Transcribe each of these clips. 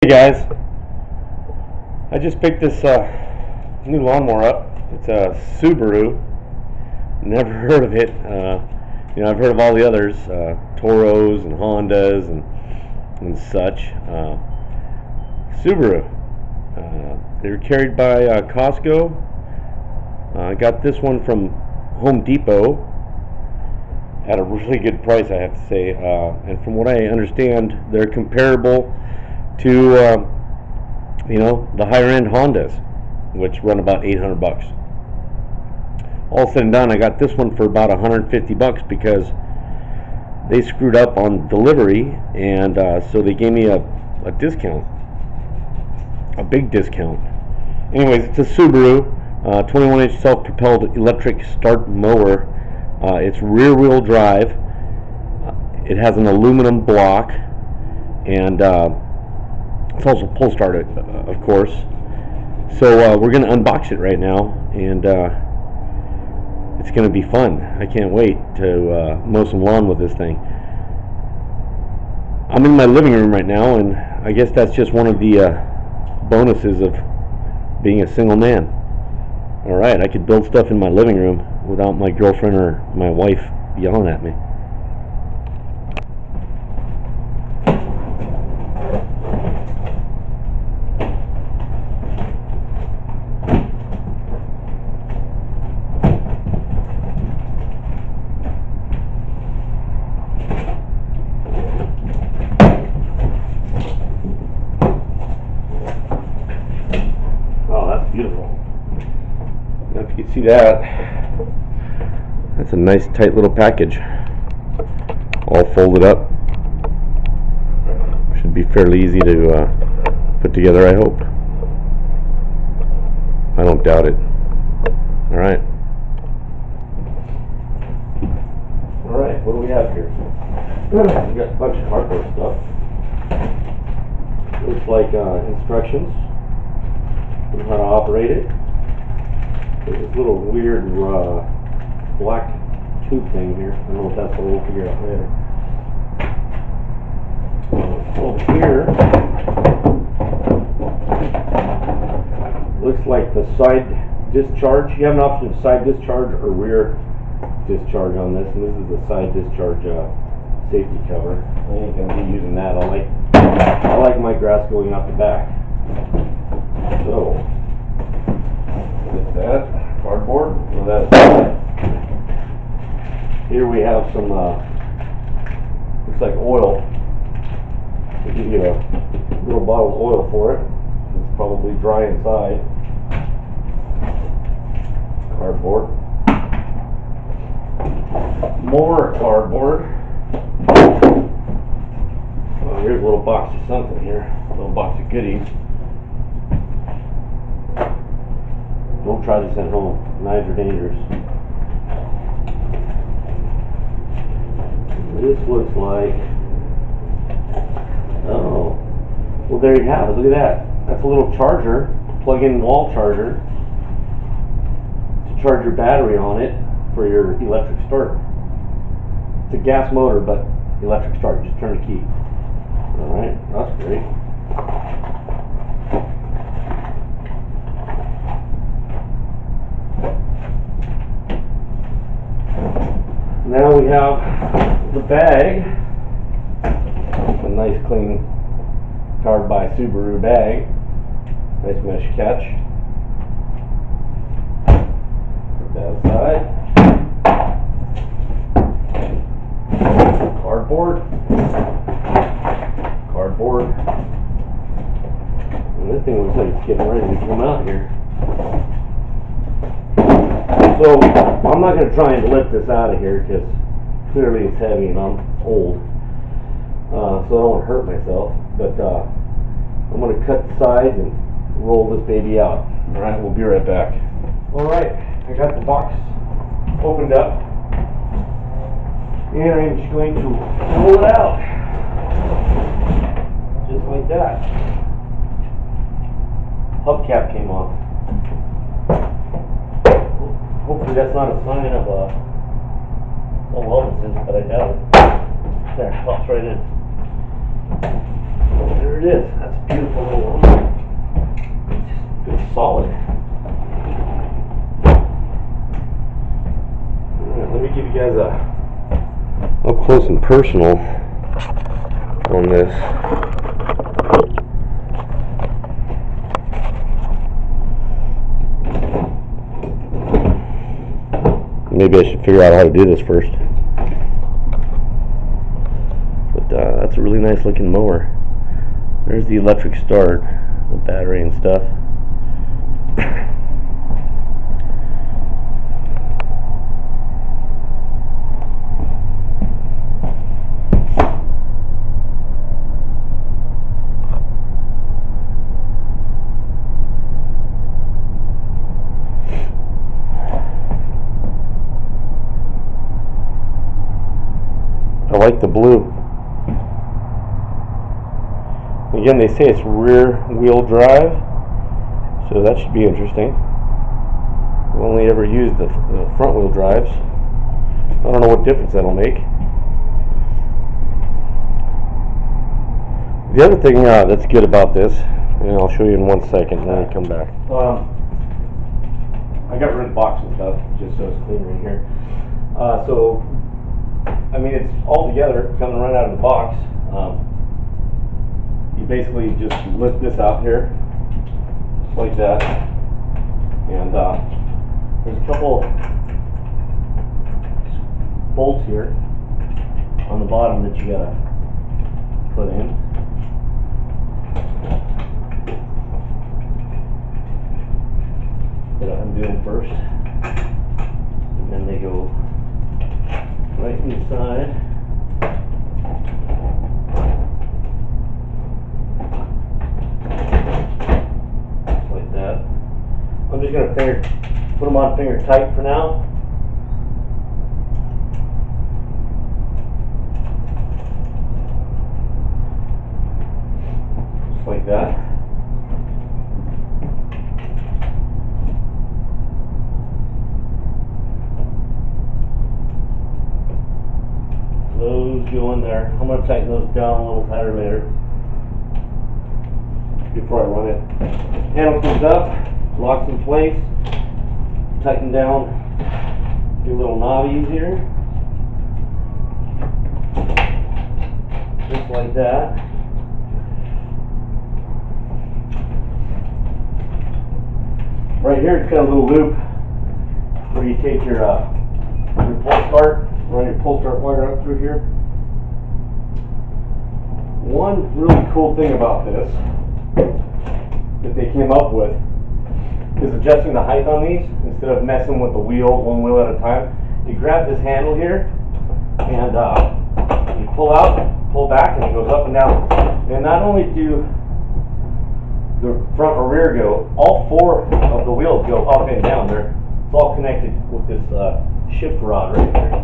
Hey guys, I just picked this new lawnmower up. It's a Subaru. Never heard of it. I've heard of all the others, Toros and Hondas and such. Subaru. They're carried by Costco. I got this one from Home Depot at a really good price, I have to say. And from what I understand, they're comparable to the higher end Hondas, which run about 800 bucks. All said and done, I got this one for about 150 bucks because they screwed up on delivery, and so they gave me a discount, a big discount. Anyways, it's a Subaru 21-inch self-propelled electric start mower. It's rear-wheel drive. It has an aluminum block, and it's also pull started, of course. So we're going to unbox it right now, and it's going to be fun. I can't wait to mow some lawn with this thing. I'm in my living room right now, and I guess that's just one of the bonuses of being a single man. Alright, I could build stuff in my living room without my girlfriend or my wife yelling at me. Beautiful. Now if you can see that, that's a nice tight little package, all folded up. Should be fairly easy to put together, I hope. I don't doubt it. Alright, what do we have here? We got a bunch of cardboard stuff. Looks like instructions on how to operate it. There's this little weird black tube thing here. I don't know what that's for. We'll figure out later. Over here looks like the side discharge. You have an option of side discharge or rear discharge on this, and this is the side discharge safety cover. I think I'm going to be using that. I like my grass going out the back. So, with that cardboard, throw that aside. Here we have some, looks like oil. They give you a little bottle of oil for it. It's probably dry inside. Cardboard. More cardboard. Well, here's a little box of something here. A little box of goodies. Don't try this at home. Knives are dangerous. This looks like, oh, well there you have it. Look at that. That's a little charger, plug-in wall charger to charge your battery on it for your electric start. It's a gas motor, but electric start. Just turn the key. All right, that's great. Now we have the bag. It's a nice, clean, powered by Subaru bag. Nice mesh catch. Put that aside. Cardboard. Cardboard. And this thing looks like it's getting ready to come out here. So, I'm not going to try and lift this out of here because clearly it's heavy and I'm old. So I don't want to hurt myself. But I'm going to cut the sides and roll this baby out. Alright, we'll be right back. Alright, I got the box opened up. And I'm just going to roll it out. Just like that. Hubcap came off. Hopefully that's not a sign of low voltages, but I doubt it. There, pops right in. There it is. That's a beautiful little one. It's good, solid. Alright, let me give you guys a up close and personal on this. Maybe I should figure out how to do this first. But that's a really nice looking mower. There's the electric start, the battery and stuff. I like the blue. Again, they say it's rear wheel drive, so that should be interesting. I've only ever used the front wheel drives. I don't know what difference that'll make. The other thing that's good about this, and I'll show you in 1 second, and then I come back. I got rid of the box and stuff, just so it's cleaner in here. So, I mean, it's all together, coming right out of the box. You basically just lift this out here, just like that, and there's a couple bolts here on the bottom that you gotta put in. Gotta undo them first, and then they go right inside. Just like that. I'm just going to put them on finger tight for now. Just like that. Those go in there. I'm going to tighten those down a little tighter later before I run it. Handle comes up, locks in place, tighten down your little knobbies here, just like that. Right here it's got a little loop where you take your pull start, run your pull start wire up through here. One really cool thing about this that they came up with is adjusting the height on these instead of messing with the wheel, one wheel at a time. You grab this handle here and you pull out, pull back, and it goes up and down. And not only do the front or rear go, all four of the wheels go up and down. It's all connected with this shift rod right there.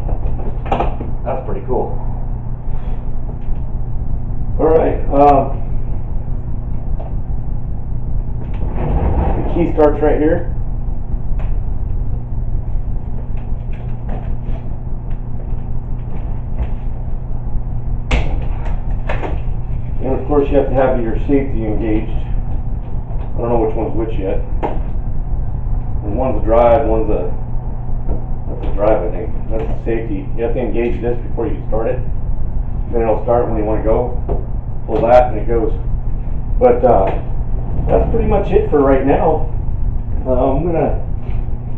That's pretty cool. Alright, the key starts right here. And of course you have to have your safety engaged. I don't know which one's which yet. And one's a drive, that's a drive, I think. That's the safety. You have to engage this before you start it. Then it'll start when you want to go. Pull that and it goes. But that's pretty much it for right now. I'm going to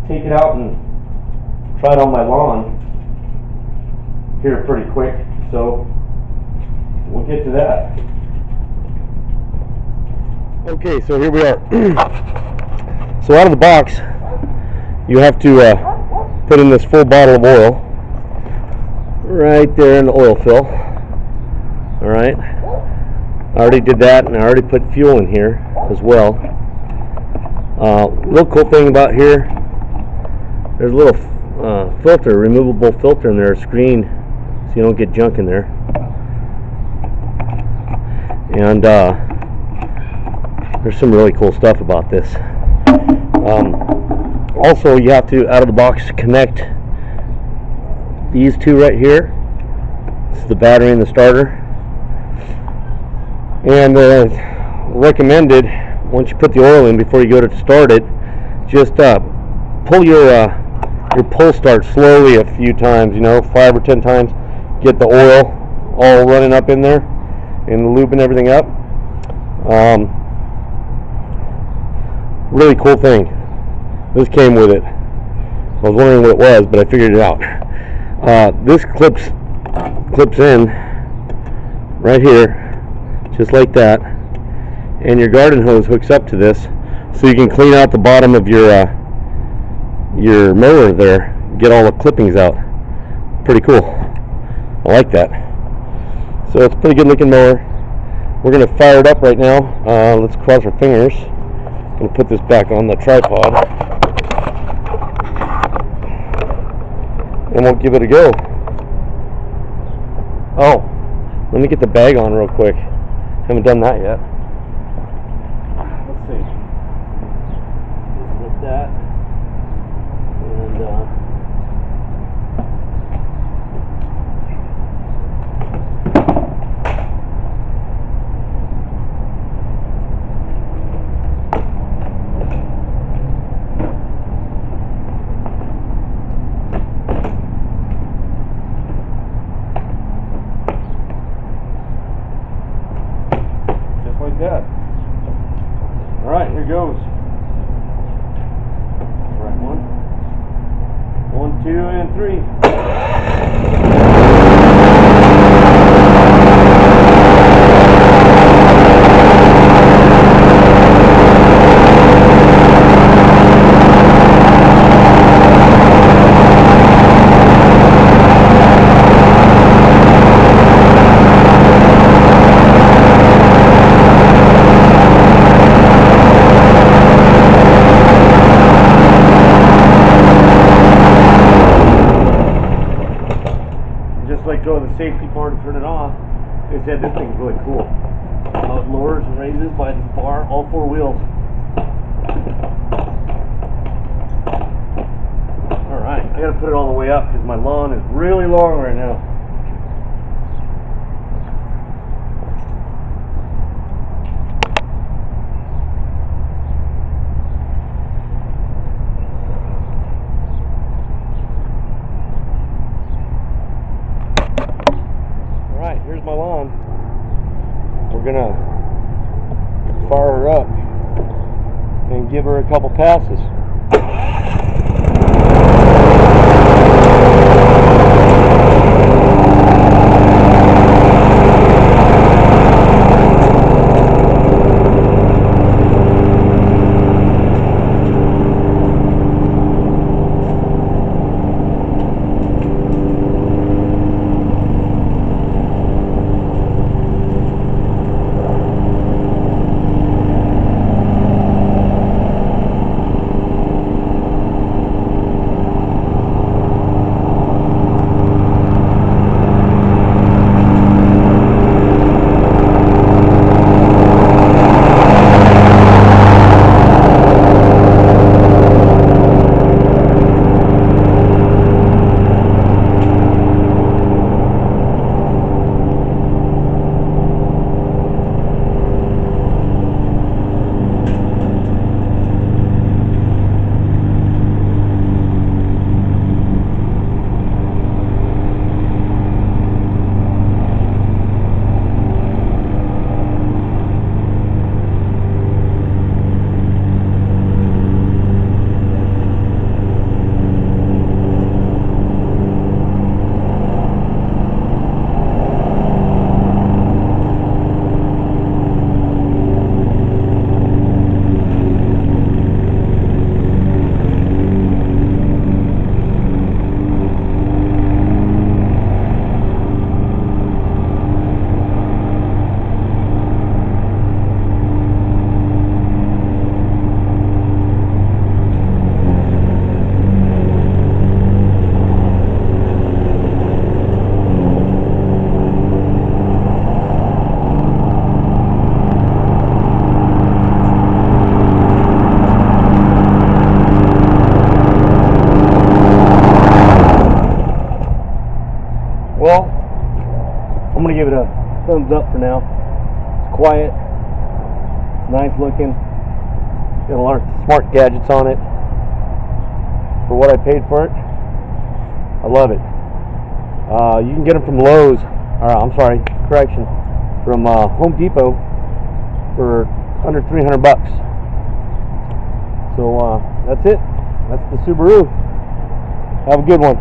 take it out and try it on my lawn here pretty quick. So we'll get to that. Okay, so here we are. So out of the box, you have to put in this full bottle of oil right there in the oil fill. Alright, I already did that, and I already put fuel in here as well. Real cool thing about here, there's a little filter, removable filter in there, screen, so you don't get junk in there. And there's some really cool stuff about this. Also, you have to, out of the box, connect these two right here. This is the battery and the starter. And recommended, once you put the oil in before you go to start it, just pull your pull start slowly a few times, 5 or 10 times. Get the oil all running up in there and lubing everything up. Really cool thing. This came with it. I was wondering what it was, but I figured it out. This clips in right here, just like that, and your garden hose hooks up to this, so you can clean out the bottom of your mower there, get all the clippings out. Pretty cool. I like that. So it's a pretty good looking mower. We're going to fire it up right now. Let's cross our fingers. I'm going to put this back on the tripod, and we'll give it a go. Oh, let me get the bag on real quick. Haven't done that yet. Let's see. Just lift that. And like that. Alright, here goes. Right, 1, 2, and 3. Go to the safety part and turn it off. They said this thing's really cool. How it lowers and raises by the bar, all 4 wheels. Alright, I gotta put it all the way up because my lawn is really long right now. Here's my lawn. We're gonna fire her up and give her a couple passes. Well, I'm going to give it a thumbs up for now. It's quiet. It's nice looking. Got a lot of smart gadgets on it. For what I paid for it, I love it. You can get them from Lowe's. From Home Depot for under 300 bucks. So that's it. That's the Subaru. Have a good one.